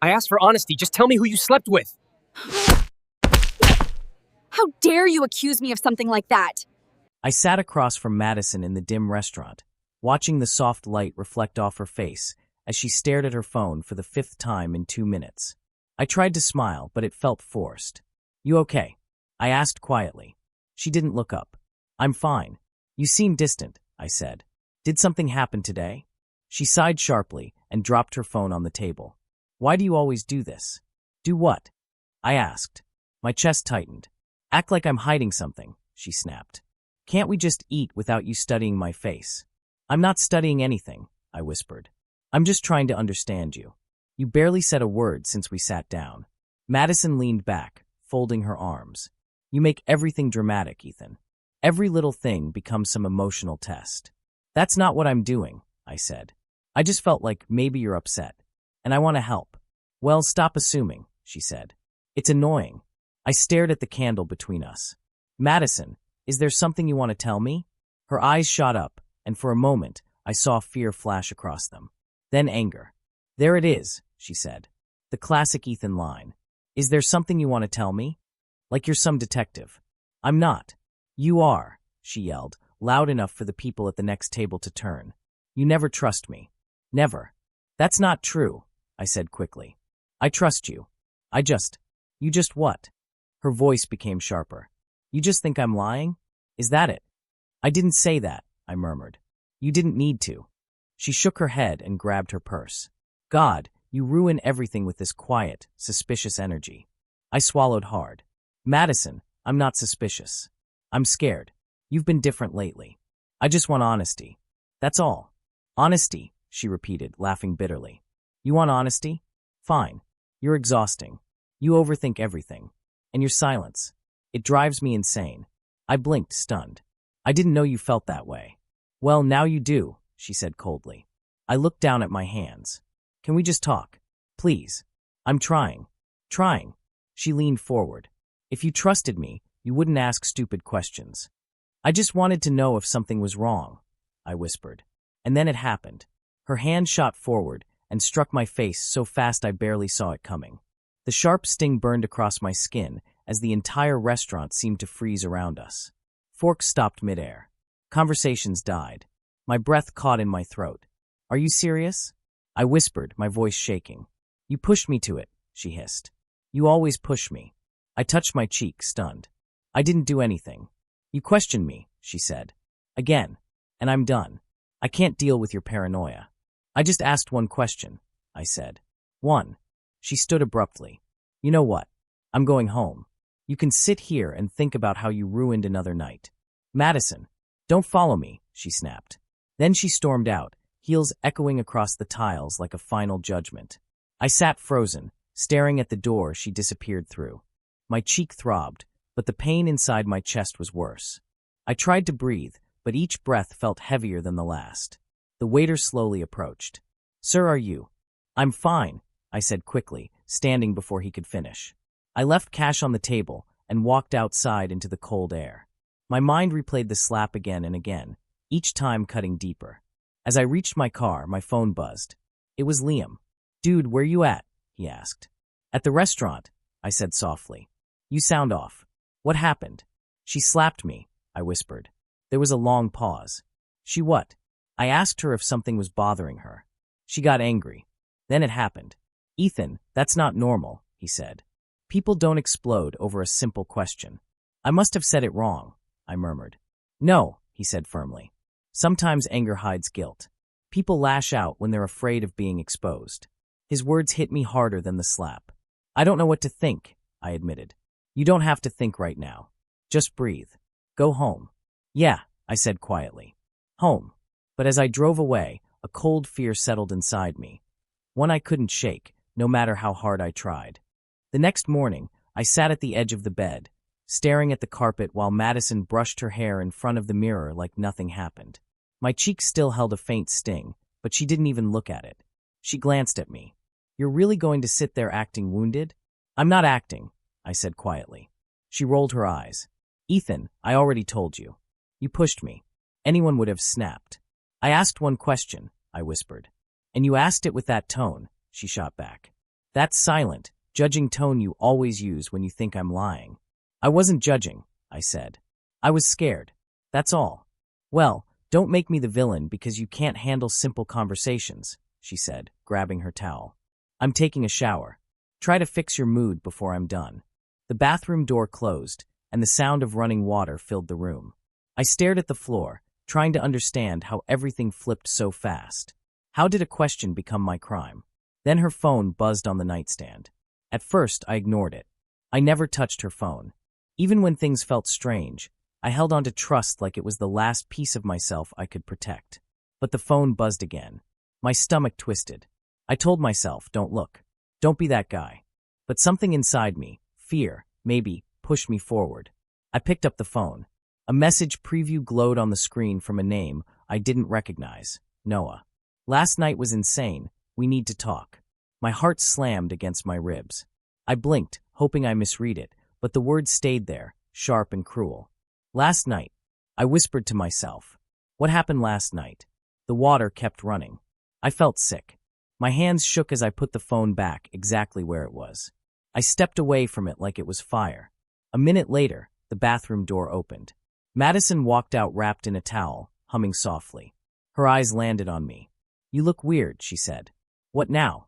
I asked for honesty. Just tell me who you slept with. How dare you accuse me of something like that? I sat across from Madison in the dim restaurant, watching the soft light reflect off her face as she stared at her phone for the 5th time in 2 minutes. I tried to smile, but it felt forced. You okay? I asked quietly. She didn't look up. I'm fine. You seem distant, I said. Did something happen today? She sighed sharply and dropped her phone on the table. Why do you always do this? Do what? I asked. My chest tightened. Act like I'm hiding something, she snapped. Can't we just eat without you studying my face? I'm not studying anything, I whispered. I'm just trying to understand you. You barely said a word since we sat down. Madison leaned back, folding her arms. You make everything dramatic, Ethan. Every little thing becomes some emotional test. That's not what I'm doing, I said. I just felt like maybe you're upset, and I want to help. Well, stop assuming, she said. It's annoying. I stared at the candle between us. Madison, is there something you want to tell me? Her eyes shot up, and for a moment, I saw fear flash across them. Then anger. There it is, she said. The classic Ethan line. Is there something you want to tell me? Like you're some detective. I'm not. You are, she yelled, loud enough for the people at the next table to turn. You never trust me. Never. That's not true, I said quickly. I trust you. You just what? Her voice became sharper. You just think I'm lying? Is that it? I didn't say that, I murmured. You didn't need to. She shook her head and grabbed her purse. God, you ruin everything with this quiet, suspicious energy. I swallowed hard. Madison, I'm not suspicious. I'm scared. You've been different lately. I just want honesty. That's all. Honesty, she repeated, laughing bitterly. You want honesty? Fine. You're exhausting. You overthink everything. And your silence. It drives me insane. I blinked, stunned. I didn't know you felt that way. Well, now you do, she said coldly. I looked down at my hands. Can we just talk? Please. I'm trying. Trying. She leaned forward. If you trusted me, you wouldn't ask stupid questions. I just wanted to know if something was wrong, I whispered. And then it happened. Her hand shot forward and struck my face so fast I barely saw it coming. The sharp sting burned across my skin as the entire restaurant seemed to freeze around us. Forks stopped midair. Conversations died. My breath caught in my throat. Are you serious? I whispered, my voice shaking. You pushed me to it, she hissed. You always push me. I touched my cheek, stunned. I didn't do anything. You questioned me, she said. Again. And I'm done. I can't deal with your paranoia. I just asked one question, I said. One. She stood abruptly. You know what? I'm going home. You can sit here and think about how you ruined another night. Madison, don't follow me, she snapped. Then she stormed out, heels echoing across the tiles like a final judgment. I sat frozen, staring at the door she disappeared through. My cheek throbbed, but the pain inside my chest was worse. I tried to breathe, but each breath felt heavier than the last. The waiter slowly approached. Sir, are you? I'm fine, I said quickly, standing before he could finish. I left cash on the table and walked outside into the cold air. My mind replayed the slap again and again, each time cutting deeper. As I reached my car, my phone buzzed. It was Liam. Dude, where you at? He asked. At the restaurant, I said softly. You sound off. What happened? She slapped me, I whispered. There was a long pause. She what? I asked her if something was bothering her. She got angry. Then it happened. Ethan, that's not normal, he said. People don't explode over a simple question. I must have said it wrong, I murmured. No, he said firmly. Sometimes anger hides guilt. People lash out when they're afraid of being exposed. His words hit me harder than the slap. I don't know what to think, I admitted. You don't have to think right now. Just breathe. Go home. Yeah, I said quietly. Home. But as I drove away, a cold fear settled inside me. One I couldn't shake, no matter how hard I tried. The next morning, I sat at the edge of the bed, staring at the carpet while Madison brushed her hair in front of the mirror like nothing happened. My cheek still held a faint sting, but she didn't even look at it. She glanced at me. You're really going to sit there acting wounded? I'm not acting, I said quietly. She rolled her eyes. Ethan, I already told you. You pushed me. Anyone would have snapped. I asked one question, I whispered. And you asked it with that tone, she shot back. That silent, judging tone you always use when you think I'm lying. I wasn't judging, I said. I was scared. That's all. Well, don't make me the villain because you can't handle simple conversations, she said, grabbing her towel. I'm taking a shower. Try to fix your mood before I'm done. The bathroom door closed, and the sound of running water filled the room. I stared at the floor, trying to understand how everything flipped so fast. How did a question become my crime? Then her phone buzzed on the nightstand. At first, I ignored it. I never touched her phone. Even when things felt strange, I held on to trust like it was the last piece of myself I could protect. But the phone buzzed again. My stomach twisted. I told myself, don't look. Don't be that guy. But something inside me, fear, maybe, pushed me forward. I picked up the phone. A message preview glowed on the screen from a name I didn't recognize. Noah. Last night was insane. We need to talk. My heart slammed against my ribs. I blinked, hoping I misread it, but the words stayed there, sharp and cruel. Last night. I whispered to myself. What happened last night? The water kept running. I felt sick. My hands shook as I put the phone back exactly where it was. I stepped away from it like it was fire. A minute later, the bathroom door opened. Madison walked out wrapped in a towel, humming softly. Her eyes landed on me. You look weird, she said. What now?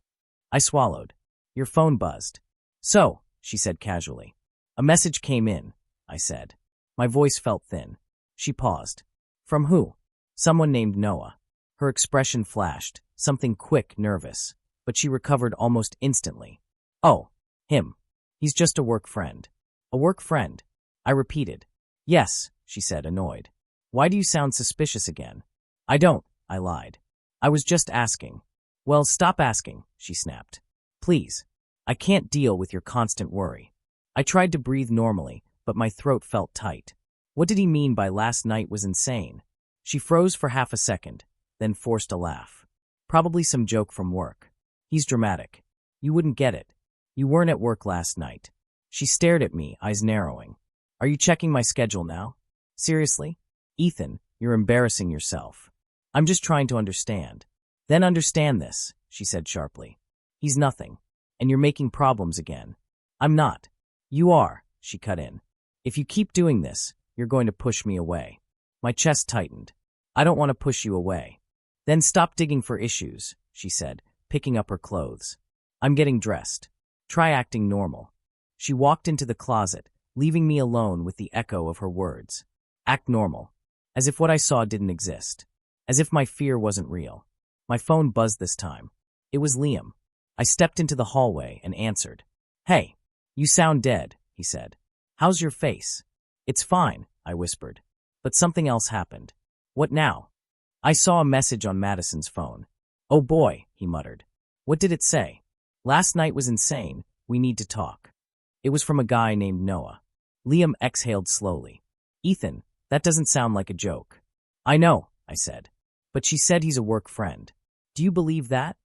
I swallowed. Your phone buzzed. So, she said casually. A message came in, I said. My voice felt thin. She paused. From who? Someone named Noah. Her expression flashed, something quick, nervous, but she recovered almost instantly. Oh, him. He's just a work friend. A work friend? I repeated. Yes, she said, annoyed. Why do you sound suspicious again? I don't, I lied. I was just asking. Well, stop asking, she snapped. Please. I can't deal with your constant worry. I tried to breathe normally, but my throat felt tight. What did he mean by last night was insane? She froze for half a second, then forced a laugh. Probably some joke from work. He's dramatic. You wouldn't get it. You weren't at work last night. She stared at me, eyes narrowing. Are you checking my schedule now? Seriously? Ethan, you're embarrassing yourself. I'm just trying to understand. Then understand this, she said sharply. He's nothing. And you're making problems again. I'm not. You are, she cut in. If you keep doing this, you're going to push me away. My chest tightened. I don't want to push you away. Then stop digging for issues, she said, picking up her clothes. I'm getting dressed. Try acting normal. She walked into the closet, leaving me alone with the echo of her words. Act normal. As if what I saw didn't exist. As if my fear wasn't real. My phone buzzed this time. It was Liam. I stepped into the hallway and answered. Hey, you sound dead, he said. How's your face? It's fine, I whispered. But something else happened. What now? I saw a message on Madison's phone. Oh boy, he muttered. What did it say? Last night was insane. We need to talk. It was from a guy named Noah. Liam exhaled slowly. Ethan, that doesn't sound like a joke. I know, I said. But she said he's a work friend. Do you believe that?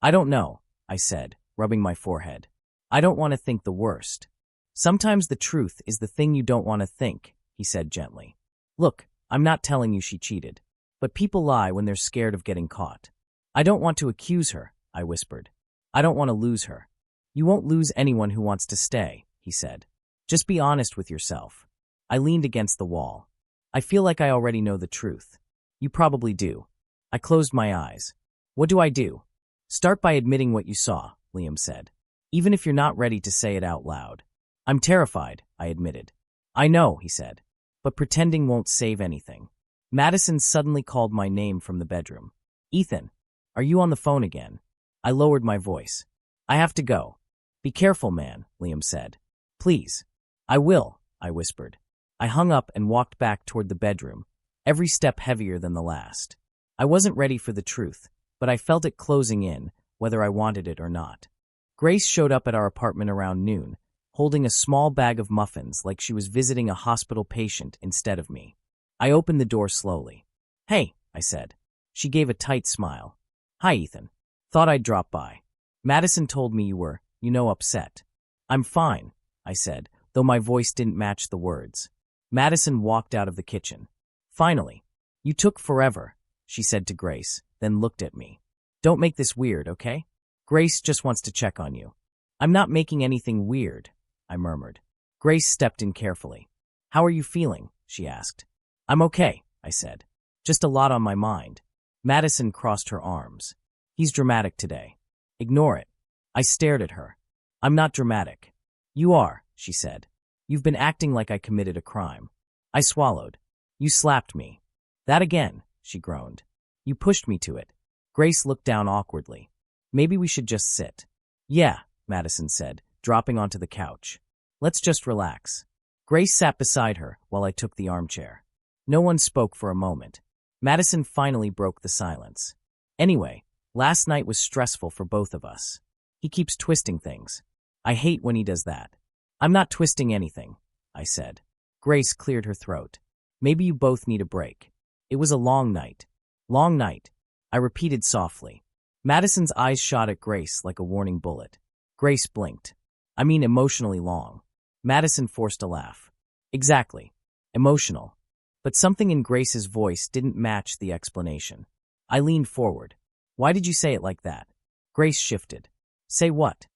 I don't know, I said, rubbing my forehead. I don't want to think the worst. Sometimes the truth is the thing you don't want to think, he said gently. Look, I'm not telling you she cheated. But people lie when they're scared of getting caught. I don't want to accuse her, I whispered. I don't want to lose her. You won't lose anyone who wants to stay, he said. Just be honest with yourself. I leaned against the wall. I feel like I already know the truth. You probably do. I closed my eyes. What do I do? Start by admitting what you saw, Liam said. Even if you're not ready to say it out loud. I'm terrified, I admitted. I know, he said. But pretending won't save anything. Madison suddenly called my name from the bedroom. Ethan, are you on the phone again? I lowered my voice. I have to go. Be careful, man, Liam said. Please. I will, I whispered. I hung up and walked back toward the bedroom, every step heavier than the last. I wasn't ready for the truth, but I felt it closing in, whether I wanted it or not. Grace showed up at our apartment around noon, holding a small bag of muffins like she was visiting a hospital patient instead of me. I opened the door slowly. Hey, I said. She gave a tight smile. Hi, Ethan. Thought I'd drop by. Madison told me you were, upset. I'm fine, I said, though my voice didn't match the words. Madison walked out of the kitchen. Finally. You took forever, she said to Grace, then looked at me. Don't make this weird, okay? Grace just wants to check on you. I'm not making anything weird, I murmured. Grace stepped in carefully. How are you feeling? She asked. I'm okay, I said. Just a lot on my mind. Madison crossed her arms. He's dramatic today. Ignore it. I stared at her. I'm not dramatic. You are, she said. You've been acting like I committed a crime. I swallowed. You slapped me. That again, she groaned. You pushed me to it. Grace looked down awkwardly. Maybe we should just sit. Yeah, Madison said, dropping onto the couch. Let's just relax. Grace sat beside her while I took the armchair. No one spoke for a moment. Madison finally broke the silence. Anyway, last night was stressful for both of us. He keeps twisting things. I hate when he does that. I'm not twisting anything, I said. Grace cleared her throat. Maybe you both need a break. It was a long night. Long night, I repeated softly. Madison's eyes shot at Grace like a warning bullet. Grace blinked. I mean emotionally long. Madison forced a laugh. Exactly. Emotional. But something in Grace's voice didn't match the explanation. I leaned forward. Why did you say it like that? Grace shifted. Say what?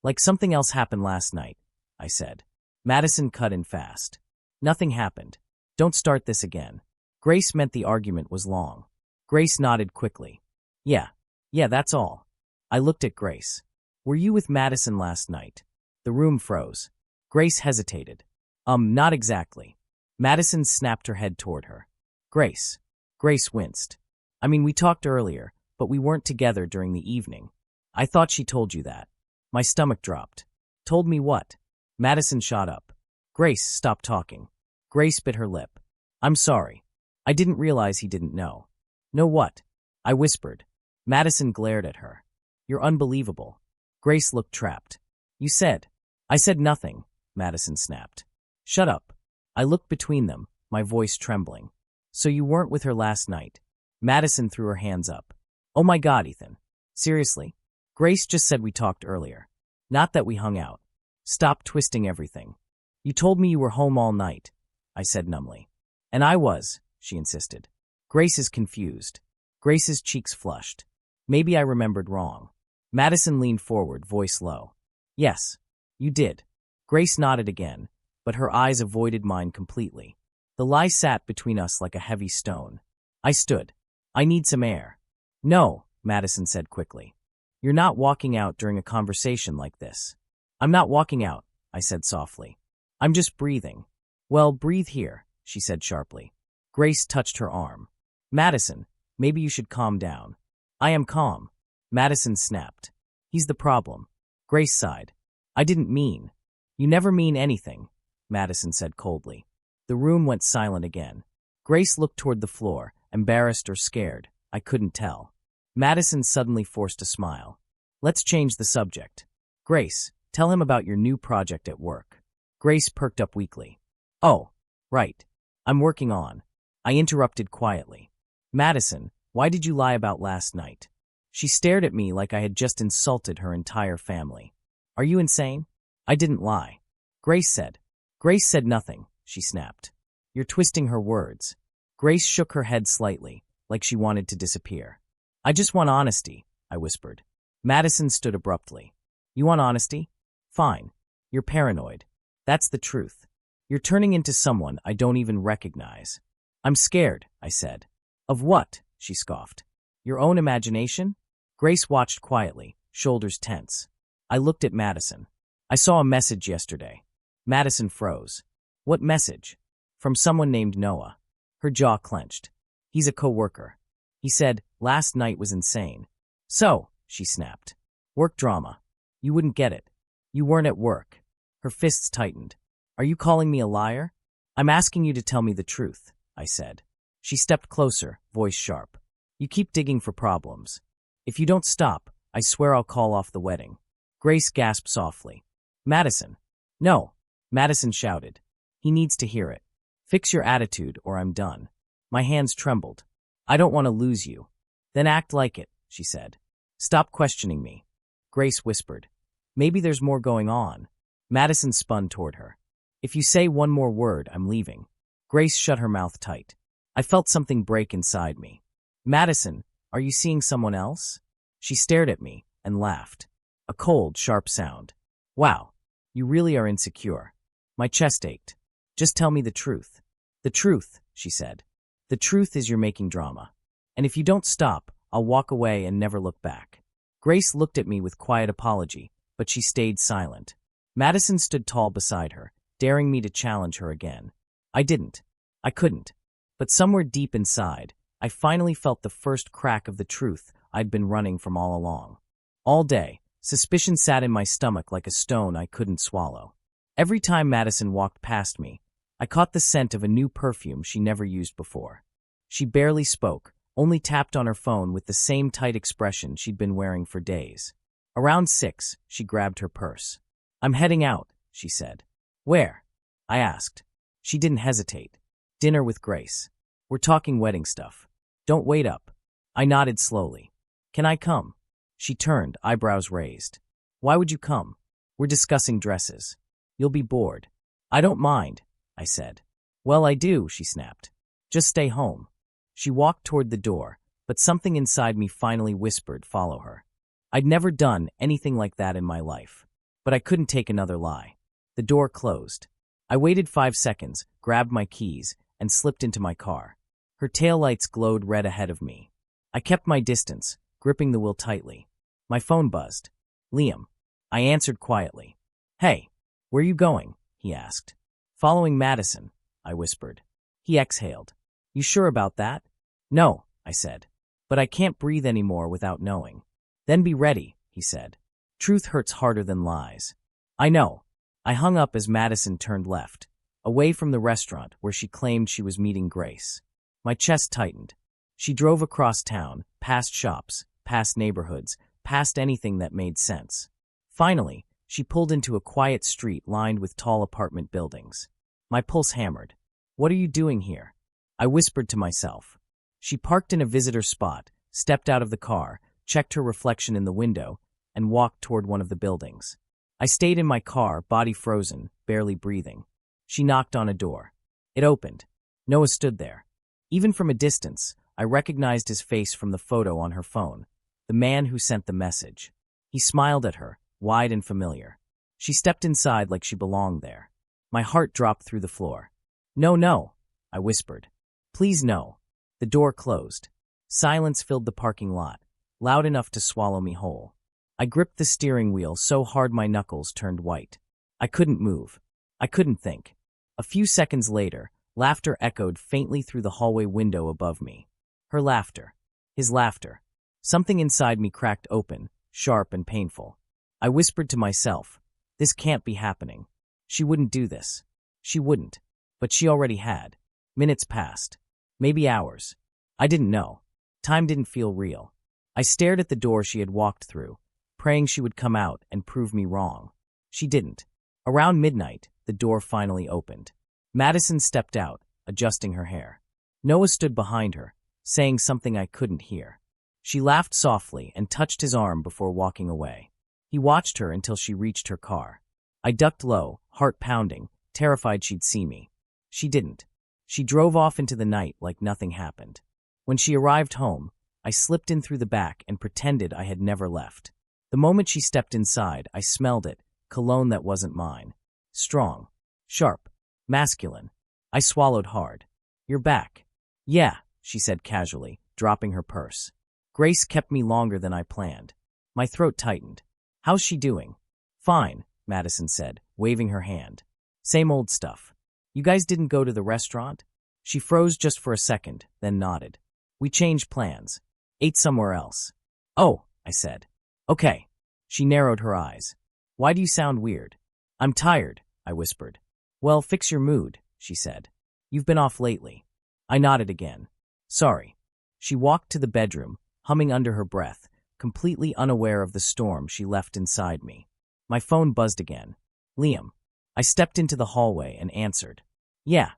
Like something else happened last night, I said. Madison cut in fast. Nothing happened. Don't start this again. Grace meant the argument was long. Grace nodded quickly. Yeah, that's all. I looked at Grace. Were you with Madison last night? The room froze. Grace hesitated. Not exactly. Madison snapped her head toward her. Grace. Grace winced. I mean, we talked earlier, but we weren't together during the evening. I thought she told you that. My stomach dropped. Told me what? Madison shot up. Grace stopped talking. Grace bit her lip. I'm sorry. I didn't realize he didn't know. Know what? I whispered. Madison glared at her. You're unbelievable. Grace looked trapped. You said. I said nothing, Madison snapped. Shut up. I looked between them, my voice trembling. So you weren't with her last night? Madison threw her hands up. Oh my God, Ethan. Seriously? Grace just said we talked earlier. Not that we hung out. Stop twisting everything. You told me you were home all night, I said numbly. And I was, she insisted. Grace is confused. Grace's cheeks flushed. Maybe I remembered wrong. Madison leaned forward, voice low. Yes, you did. Grace nodded again, but her eyes avoided mine completely. The lie sat between us like a heavy stone. I stood. I need some air. No, Madison said quickly. You're not walking out during a conversation like this. I'm not walking out, I said softly. I'm just breathing. Well, breathe here, she said sharply. Grace touched her arm. Madison, maybe you should calm down. I am calm. Madison snapped. He's the problem. Grace sighed. I didn't mean. You never mean anything, Madison said coldly. The room went silent again. Grace looked toward the floor, embarrassed or scared. I couldn't tell. Madison suddenly forced a smile. Let's change the subject. Grace, tell him about your new project at work. Grace perked up weakly. Oh, right. I'm working on. I interrupted quietly. Madison, why did you lie about last night? She stared at me like I had just insulted her entire family. Are you insane? I didn't lie. Grace said. Grace said nothing, she snapped. You're twisting her words. Grace shook her head slightly, like she wanted to disappear. I just want honesty, I whispered. Madison stood abruptly. You want honesty? Fine. You're paranoid. That's the truth. You're turning into someone I don't even recognize. I'm scared, I said. Of what? She scoffed. Your own imagination? Grace watched quietly, shoulders tense. I looked at Madison. I saw a message yesterday. Madison froze. What message? From someone named Noah. Her jaw clenched. He's a coworker. He said, last night was insane. So, she snapped. Work drama. You wouldn't get it. You weren't at work. Her fists tightened. Are you calling me a liar? I'm asking you to tell me the truth, I said. She stepped closer, voice sharp. You keep digging for problems. If you don't stop, I swear I'll call off the wedding. Grace gasped softly. Madison. No, Madison shouted. He needs to hear it. Fix your attitude or I'm done. My hands trembled. I don't want to lose you. Then act like it, she said. Stop questioning me. Grace whispered. Maybe there's more going on. Madison spun toward her. If you say one more word, I'm leaving. Grace shut her mouth tight. I felt something break inside me. Madison, are you seeing someone else? She stared at me and laughed. A cold, sharp sound. Wow, you really are insecure. My chest ached. Just tell me the truth. The truth, she said. The truth is you're making drama. And if you don't stop, I'll walk away and never look back. Grace looked at me with quiet apology, but she stayed silent. Madison stood tall beside her, daring me to challenge her again. I didn't. I couldn't. But somewhere deep inside, I finally felt the first crack of the truth I'd been running from all along. All day, suspicion sat in my stomach like a stone I couldn't swallow. Every time Madison walked past me, I caught the scent of a new perfume she never used before. She barely spoke, only tapped on her phone with the same tight expression she'd been wearing for days. Around 6, she grabbed her purse. I'm heading out, she said. Where? I asked. She didn't hesitate. Dinner with Grace. We're talking wedding stuff. Don't wait up. I nodded slowly. Can I come? She turned, eyebrows raised. Why would you come? We're discussing dresses. You'll be bored. I don't mind, I said. Well, I do, she snapped. Just stay home. She walked toward the door, but something inside me finally whispered, follow her. I'd never done anything like that in my life, but I couldn't take another lie. The door closed. I waited 5 seconds, grabbed my keys, and slipped into my car. Her taillights glowed red ahead of me. I kept my distance, gripping the wheel tightly. My phone buzzed. Liam. I answered quietly. Hey, where you going? He asked. Following Madison, I whispered. He exhaled. You sure about that? No, I said. But I can't breathe anymore without knowing. Then be ready, he said. Truth hurts harder than lies. I know. I hung up as Madison turned left, away from the restaurant where she claimed she was meeting Grace. My chest tightened. She drove across town, past shops, past neighborhoods, past anything that made sense. Finally, she pulled into a quiet street lined with tall apartment buildings. My pulse hammered. What are you doing here? I whispered to myself. She parked in a visitor spot, stepped out of the car, checked her reflection in the window, and walked toward one of the buildings. I stayed in my car, body frozen, barely breathing. She knocked on a door. It opened. Noah stood there. Even from a distance, I recognized his face from the photo on her phone, the man who sent the message. He smiled at her, wide and familiar. She stepped inside like she belonged there. My heart dropped through the floor. No, I whispered. Please no. The door closed. Silence filled the parking lot, loud enough to swallow me whole. I gripped the steering wheel so hard my knuckles turned white. I couldn't move. I couldn't think. A few seconds later, laughter echoed faintly through the hallway window above me. Her laughter. His laughter. Something inside me cracked open, sharp and painful. I whispered to myself, this can't be happening. She wouldn't do this. She wouldn't. But she already had. Minutes passed. Maybe hours. I didn't know. Time didn't feel real. I stared at the door she had walked through, praying she would come out and prove me wrong. She didn't. Around midnight, the door finally opened. Madison stepped out, adjusting her hair. Noah stood behind her, saying something I couldn't hear. She laughed softly and touched his arm before walking away. He watched her until she reached her car. I ducked low, heart pounding, terrified she'd see me. She didn't. She drove off into the night like nothing happened. When she arrived home, I slipped in through the back and pretended I had never left. The moment she stepped inside, I smelled it, cologne that wasn't mine. Strong, sharp, masculine. I swallowed hard. You're back. Yeah, she said casually, dropping her purse. Grace kept me longer than I planned. My throat tightened. How's she doing? Fine, Madison said, waving her hand. Same old stuff. You guys didn't go to the restaurant? She froze just for a second, then nodded. We changed plans. Ate somewhere else. Oh, I said. Okay. She narrowed her eyes. Why do you sound weird? I'm tired, I whispered. Well, fix your mood, she said. You've been off lately. I nodded again. Sorry. She walked to the bedroom, humming under her breath, completely unaware of the storm she left inside me. My phone buzzed again. Liam. I stepped into the hallway and answered. Yeah.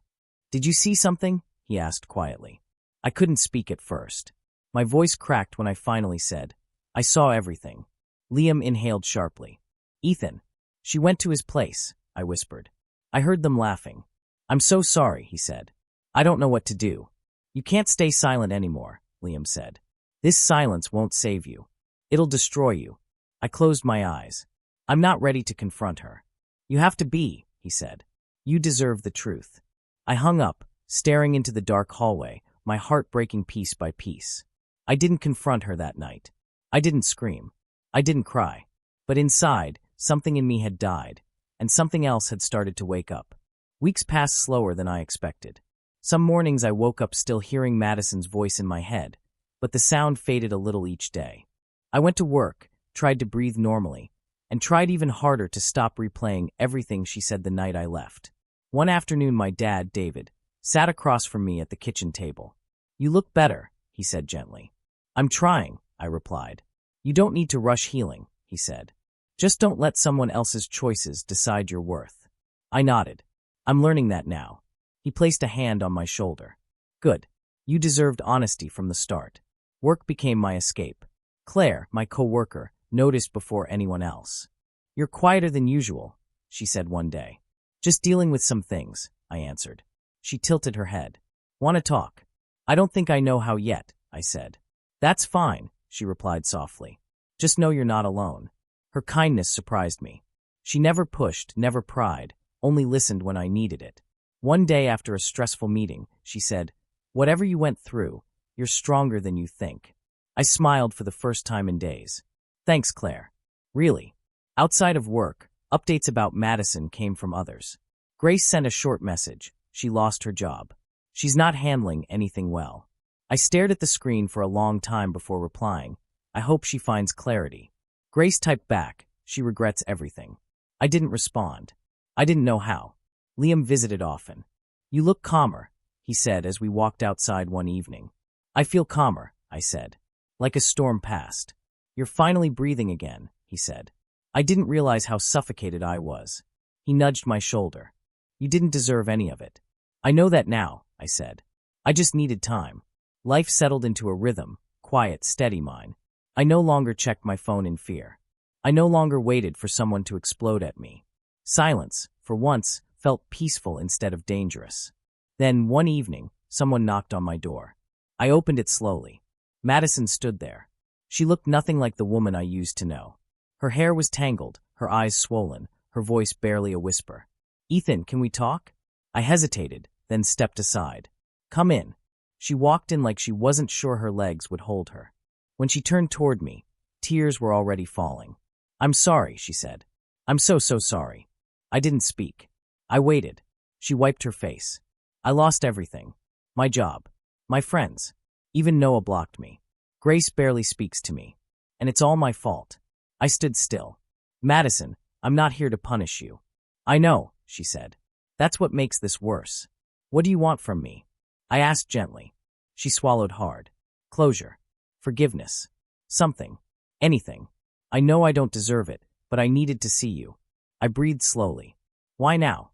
Did you see something? He asked quietly. I couldn't speak at first. My voice cracked when I finally said, I saw everything. Liam inhaled sharply. Ethan. She went to his place, I whispered. I heard them laughing. I'm so sorry, he said. I don't know what to do. You can't stay silent anymore, Liam said. This silence won't save you. It'll destroy you. I closed my eyes. I'm not ready to confront her. You have to be, he said. You deserve the truth. I hung up, staring into the dark hallway, my heart breaking piece by piece. I didn't confront her that night. I didn't scream. I didn't cry. But inside, something in me had died, and something else had started to wake up. Weeks passed slower than I expected. Some mornings I woke up still hearing Madison's voice in my head, but the sound faded a little each day. I went to work, tried to breathe normally, and tried even harder to stop replaying everything she said the night I left. One afternoon my dad, David, sat across from me at the kitchen table. You look better, he said gently. I'm trying, I replied. You don't need to rush healing, he said. Just don't let someone else's choices decide your worth. I nodded. I'm learning that now. He placed a hand on my shoulder. Good. You deserved honesty from the start. Work became my escape. Claire, my co-worker, noticed before anyone else. You're quieter than usual, she said one day. Just dealing with some things, I answered. She tilted her head. Want to talk? I don't think I know how yet, I said. That's fine, she replied softly. Just know you're not alone. Her kindness surprised me. She never pushed, never pried, only listened when I needed it. One day after a stressful meeting, she said, Whatever you went through, you're stronger than you think. I smiled for the first time in days. Thanks, Claire. Really. Outside of work, updates about Madison came from others. Grace sent a short message. She lost her job. She's not handling anything well. I stared at the screen for a long time before replying. I hope she finds clarity. Grace typed back. She regrets everything. I didn't respond. I didn't know how. Liam visited often. You look calmer, he said as we walked outside one evening. I feel calmer, I said. Like a storm passed. You're finally breathing again, he said. I didn't realize how suffocated I was. He nudged my shoulder. You didn't deserve any of it. I know that now, I said. I just needed time. Life settled into a rhythm, quiet, steady mine. I no longer checked my phone in fear. I no longer waited for someone to explode at me. Silence, for once, felt peaceful instead of dangerous. Then, one evening, someone knocked on my door. I opened it slowly. Madison stood there. She looked nothing like the woman I used to know. Her hair was tangled, her eyes swollen, her voice barely a whisper. Ethan, can we talk? I hesitated, then stepped aside. Come in. She walked in like she wasn't sure her legs would hold her. When she turned toward me, tears were already falling. I'm sorry, she said. I'm so sorry. I didn't speak. I waited. She wiped her face. I lost everything. My job. My friends. Even Noah blocked me. Grace barely speaks to me. And it's all my fault. I stood still. Madison, I'm not here to punish you. I know, she said. That's what makes this worse. What do you want from me? I asked gently. She swallowed hard. Closure. Forgiveness. Something. Anything. I know I don't deserve it, but I needed to see you. I breathed slowly. Why now?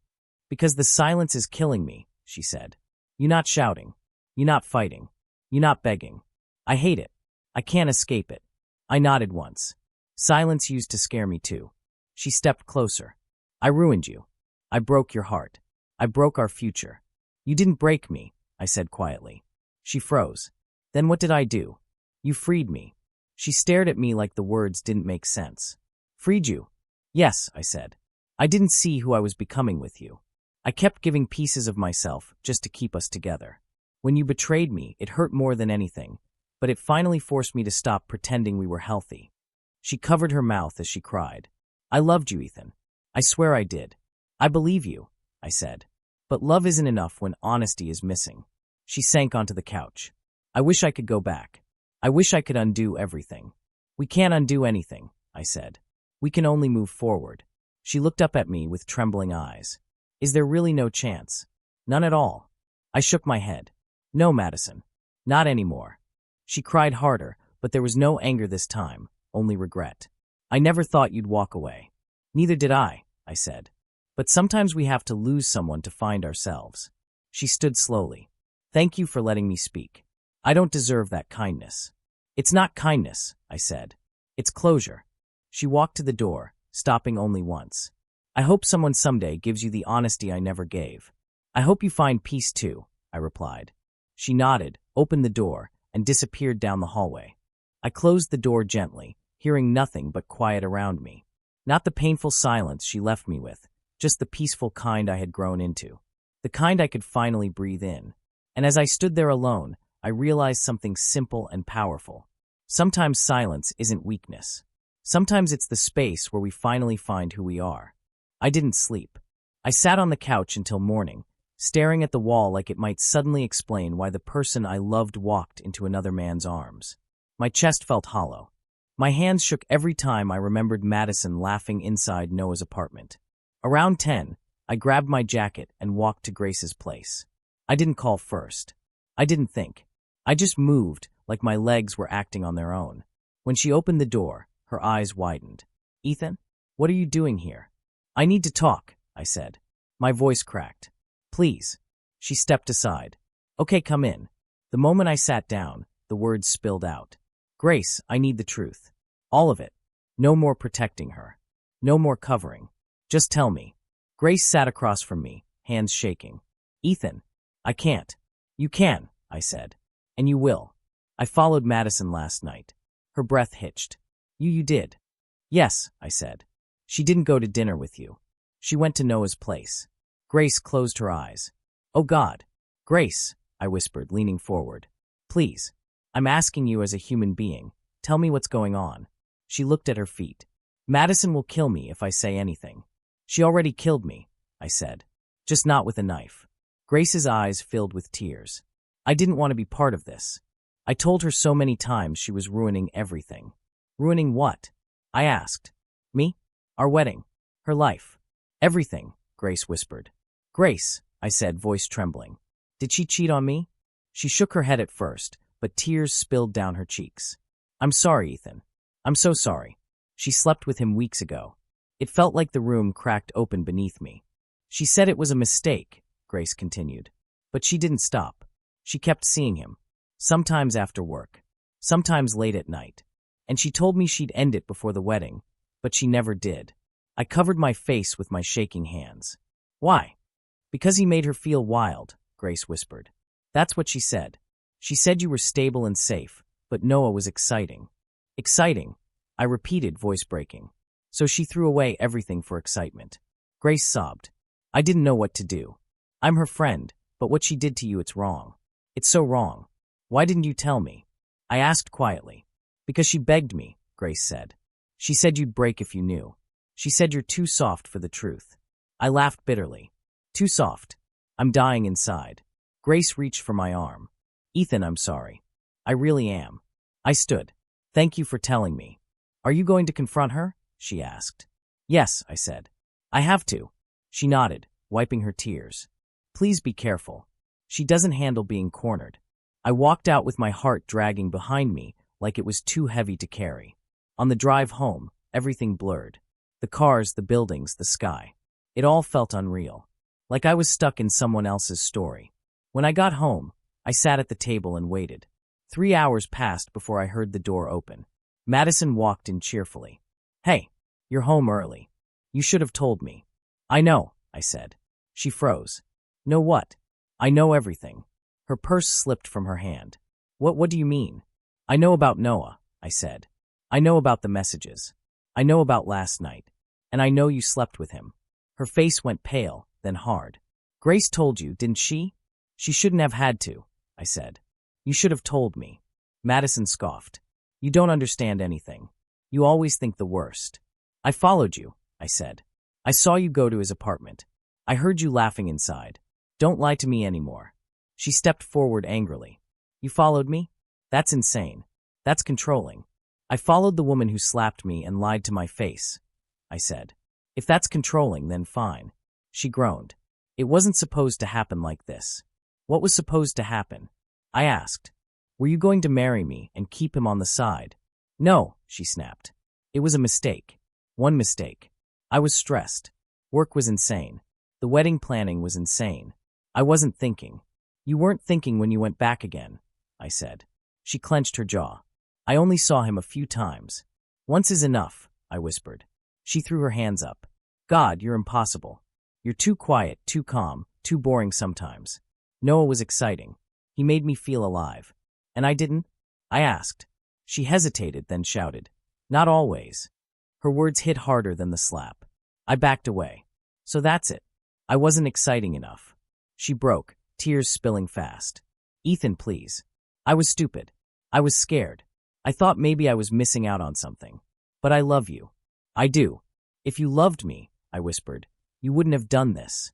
Because the silence is killing me, she said. You're not shouting. You're not fighting. You're not begging. I hate it. I can't escape it. I nodded once. Silence used to scare me too. She stepped closer. I ruined you. I broke your heart. I broke our future. You didn't break me, I said quietly. She froze. Then what did I do? You freed me. She stared at me like the words didn't make sense. Freed you? Yes, I said. I didn't see who I was becoming with you. I kept giving pieces of myself just to keep us together. When you betrayed me, it hurt more than anything, but it finally forced me to stop pretending we were healthy. She covered her mouth as she cried. I loved you, Ethan. I swear I did. I believe you, I said. But love isn't enough when honesty is missing. She sank onto the couch. I wish I could go back. I wish I could undo everything. We can't undo anything, I said. We can only move forward. She looked up at me with trembling eyes. Is there really no chance? None at all. I shook my head. No, Madison. Not anymore. She cried harder, but there was no anger this time, only regret. I never thought you'd walk away. Neither did I said. But sometimes we have to lose someone to find ourselves. She stood slowly. Thank you for letting me speak. I don't deserve that kindness. It's not kindness, I said. It's closure. She walked to the door, stopping only once. I hope someone someday gives you the honesty I never gave. I hope you find peace too, I replied. She nodded, opened the door, and disappeared down the hallway. I closed the door gently, hearing nothing but quiet around me. Not the painful silence she left me with, just the peaceful kind I had grown into. The kind I could finally breathe in. And as I stood there alone, I realized something simple and powerful. Sometimes silence isn't weakness. Sometimes it's the space where we finally find who we are. I didn't sleep. I sat on the couch until morning, staring at the wall like it might suddenly explain why the person I loved walked into another man's arms. My chest felt hollow. My hands shook every time I remembered Madison laughing inside Noah's apartment. Around 10, I grabbed my jacket and walked to Grace's place. I didn't call first. I didn't think. I just moved, like my legs were acting on their own. When she opened the door, her eyes widened. "Ethan, what are you doing here?" "I need to talk," I said. My voice cracked. "Please." She stepped aside. "Okay, come in." The moment I sat down, the words spilled out. "Grace, I need the truth. All of it. No more protecting her. No more covering. Just tell me." Grace sat across from me, hands shaking. "Ethan, I can't." "You can," I said. "And you will." "I followed Madison last night." Her breath hitched. You did." "Yes," I said. "She didn't go to dinner with you. She went to Noah's place." Grace closed her eyes. "Oh God." "Grace," I whispered, leaning forward. "Please. I'm asking you as a human being. Tell me what's going on." She looked at her feet. "Madison will kill me if I say anything." "She already killed me," I said. "Just not with a knife." Grace's eyes filled with tears. I didn't want to be part of this. I told her so many times she was ruining everything. "Ruining what?" I asked. "Me? Our wedding. Her life. Everything," Grace whispered. "Grace," I said, voice trembling. "Did she cheat on me?" She shook her head at first, but tears spilled down her cheeks. "I'm sorry, Ethan. I'm so sorry. She slept with him weeks ago." It felt like the room cracked open beneath me. "She said it was a mistake," Grace continued. But she didn't stop. She kept seeing him. Sometimes after work. Sometimes late at night. And she told me she'd end it before the wedding, but she never did. I covered my face with my shaking hands. "Why?" "Because he made her feel wild," Grace whispered. "That's what she said. She said you were stable and safe, but Noah was exciting." "Exciting," I repeated, voice breaking. So she threw away everything for excitement. Grace sobbed. I didn't know what to do. "I'm her friend, but what she did to you, it's wrong. It's so wrong. Why didn't you tell me?" I asked quietly. "Because she begged me," Grace said. "She said you'd break if you knew. She said you're too soft for the truth." I laughed bitterly. "Too soft. I'm dying inside." Grace reached for my arm. "Ethan, I'm sorry. I really am." I stood. "Thank you for telling me." "Are you going to confront her?" she asked. "Yes," I said. "I have to." She nodded, wiping her tears. "Please be careful. She doesn't handle being cornered." I walked out with my heart dragging behind me like it was too heavy to carry. On the drive home, everything blurred. The cars, the buildings, the sky. It all felt unreal. Like I was stuck in someone else's story. When I got home, I sat at the table and waited. 3 hours passed before I heard the door open. Madison walked in cheerfully. "Hey, you're home early. You should have told me." "I know," I said. She froze. "Know what?" "I know everything." Her purse slipped from her hand. What do you mean?" "I know about Noah," I said. "I know about the messages. I know about last night. And I know you slept with him." Her face went pale, then hard. "Grace told you, didn't she?" "She shouldn't have had to," I said. "You should have told me." Madison scoffed. "You don't understand anything. You always think the worst." "I followed you," I said. "I saw you go to his apartment. I heard you laughing inside. Don't lie to me anymore." She stepped forward angrily. "You followed me? That's insane. That's controlling." "I followed the woman who slapped me and lied to my face," I said. "If that's controlling, then fine." She groaned. "It wasn't supposed to happen like this." "What was supposed to happen?" I asked. "Were you going to marry me and keep him on the side?" "No," she snapped. "It was a mistake. One mistake. I was stressed. Work was insane. The wedding planning was insane. I wasn't thinking." "You weren't thinking when you went back again," I said. She clenched her jaw. "I only saw him a few times." "Once is enough," I whispered. She threw her hands up. "God, you're impossible. You're too quiet, too calm, too boring sometimes." Noah was exciting. He made me feel alive. "And I didn't?" I asked. She hesitated, then shouted. "Not always." Her words hit harder than the slap. I backed away. So that's it. I wasn't exciting enough. She broke, tears spilling fast. Ethan, please. I was stupid. I was scared. I thought maybe I was missing out on something. But I love you. I do. If you loved me, I whispered, you wouldn't have done this.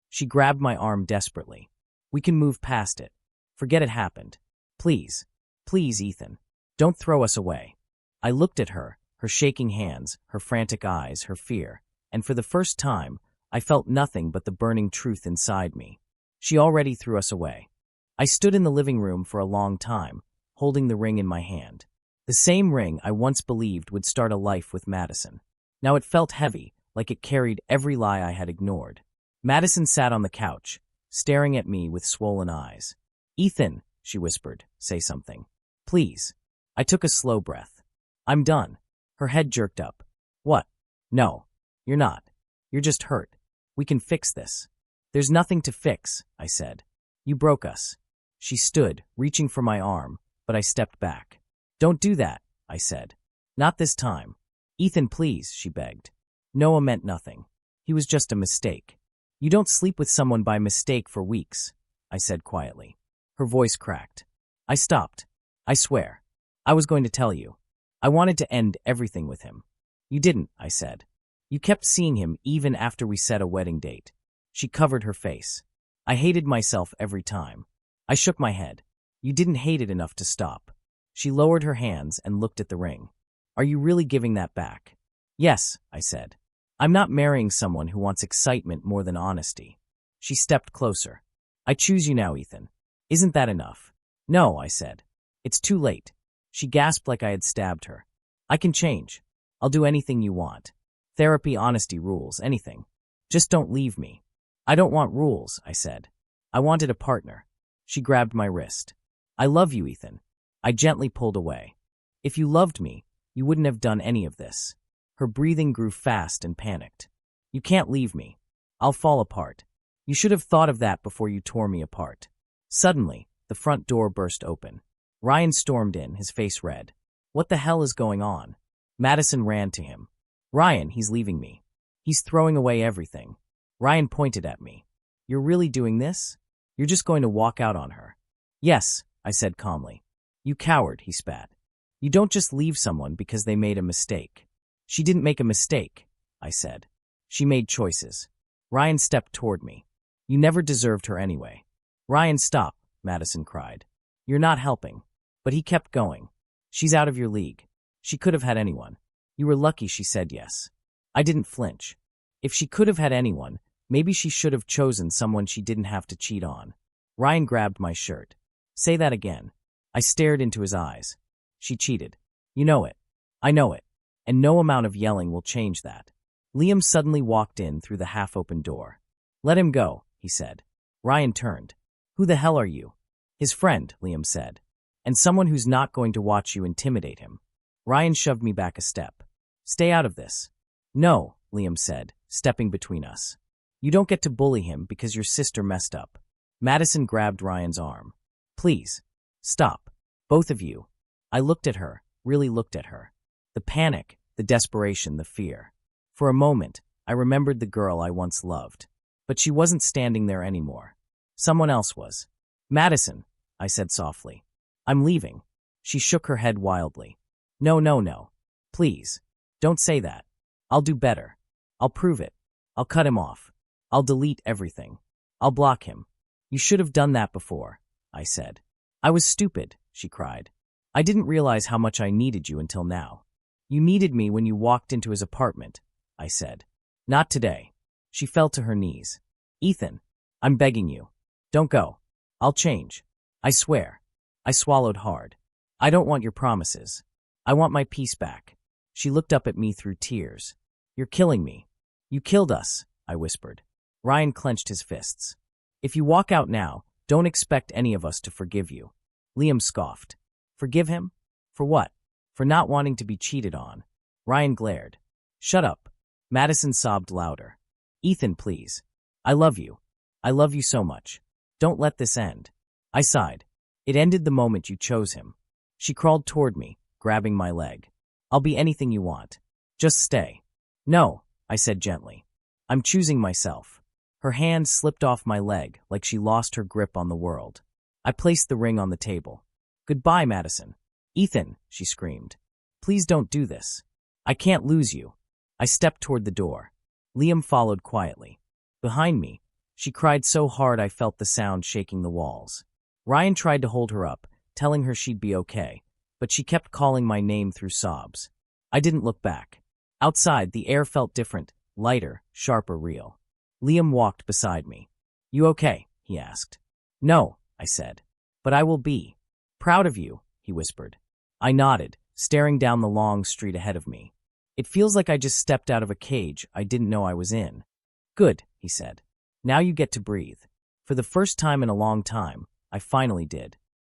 She grabbed my arm desperately. We can move past it. Forget it happened. Please. Please, Ethan. Don't throw us away. I looked at her, her shaking hands, her frantic eyes, her fear, and for the first time, I felt nothing but the burning truth inside me. She already threw us away. I stood in the living room for a long time, holding the ring in my hand. The same ring I once believed would start a life with Madison. Now it felt heavy, like it carried every lie I had ignored. Madison sat on the couch, staring at me with swollen eyes. Ethan, she whispered, say something. Please. I took a slow breath. I'm done. Her head jerked up. What? No. You're not. You're just hurt. We can fix this. There's nothing to fix, I said. You broke us. She stood, reaching for my arm, but I stepped back. Don't do that, I said. Not this time. Ethan, please, she begged. Noah meant nothing. He was just a mistake. You don't sleep with someone by mistake for weeks, I said quietly. Her voice cracked. I stopped. I swear. I was going to tell you. I wanted to end everything with him. You didn't, I said. You kept seeing him even after we set a wedding date. She covered her face. I hated myself every time. I shook my head. You didn't hate it enough to stop. She lowered her hands and looked at the ring. Are you really giving that back? Yes, I said. I'm not marrying someone who wants excitement more than honesty. She stepped closer. I choose you now, Ethan. Isn't that enough? No, I said. It's too late. She gasped like I had stabbed her. I can change. I'll do anything you want. Therapy, honesty, rules, anything. Just don't leave me. I don't want rules, I said. I wanted a partner. She grabbed my wrist. I love you, Ethan. I gently pulled away. If you loved me, you wouldn't have done any of this. Her breathing grew fast and panicked. You can't leave me. I'll fall apart. You should have thought of that before you tore me apart. Suddenly, the front door burst open. Ryan stormed in, his face red. What the hell is going on? Madison ran to him. Ryan, he's leaving me. He's throwing away everything. Ryan pointed at me. You're really doing this? You're just going to walk out on her? Yes, I said calmly. You coward, he spat. You don't just leave someone because they made a mistake. She didn't make a mistake, I said. She made choices. Ryan stepped toward me. You never deserved her anyway. Ryan, stop, Madison cried. You're not helping. But he kept going. She's out of your league. She could have had anyone. You were lucky she said yes. I didn't flinch. If she could have had anyone, maybe she should have chosen someone she didn't have to cheat on. Ryan grabbed my shirt. Say that again. I stared into his eyes. She cheated. You know it. I know it. And no amount of yelling will change that. Liam suddenly walked in through the half-open door. Let him go, he said. Ryan turned. Who the hell are you? His friend, Liam said. And someone who's not going to watch you intimidate him. Ryan shoved me back a step. Stay out of this. No, Liam said, stepping between us. You don't get to bully him because your sister messed up. Madison grabbed Ryan's arm. Please. Stop. Both of you. I looked at her, really looked at her. The panic, the desperation, the fear. For a moment, I remembered the girl I once loved. But she wasn't standing there anymore. Someone else was. Madison, I said softly. I'm leaving. She shook her head wildly. No, no, no. Please. Don't say that. I'll do better. I'll prove it. I'll cut him off. I'll delete everything. I'll block him. You should have done that before, I said. I was stupid, she cried. I didn't realize how much I needed you until now. You needed me when you walked into his apartment, I said. Not today. She fell to her knees. Ethan, I'm begging you. Don't go. I'll change. I swear. I swallowed hard. I don't want your promises. I want my peace back. She looked up at me through tears. You're killing me. You killed us, I whispered. Ryan clenched his fists. If you walk out now, don't expect any of us to forgive you. Liam scoffed. Forgive him? For what? For not wanting to be cheated on. Ryan glared. Shut up. Madison sobbed louder. Ethan, please. I love you. I love you so much. Don't let this end. I sighed. It ended the moment you chose him. She crawled toward me, grabbing my leg. I'll be anything you want. Just stay. No, I said gently. I'm choosing myself. Her hand slipped off my leg like she lost her grip on the world. I placed the ring on the table. Goodbye, Madison. Ethan, she screamed. Please don't do this. I can't lose you. I stepped toward the door. Liam followed quietly. Behind me, she cried so hard I felt the sound shaking the walls. Ryan tried to hold her up, telling her she'd be okay, but she kept calling my name through sobs. I didn't look back. Outside, the air felt different, lighter, sharper, real. Liam walked beside me. You okay? He asked. No, I said. But I will be. Proud of you, he whispered. I nodded, staring down the long street ahead of me. It feels like I just stepped out of a cage I didn't know I was in. Good, he said. Now you get to breathe. For the first time in a long time, I finally did.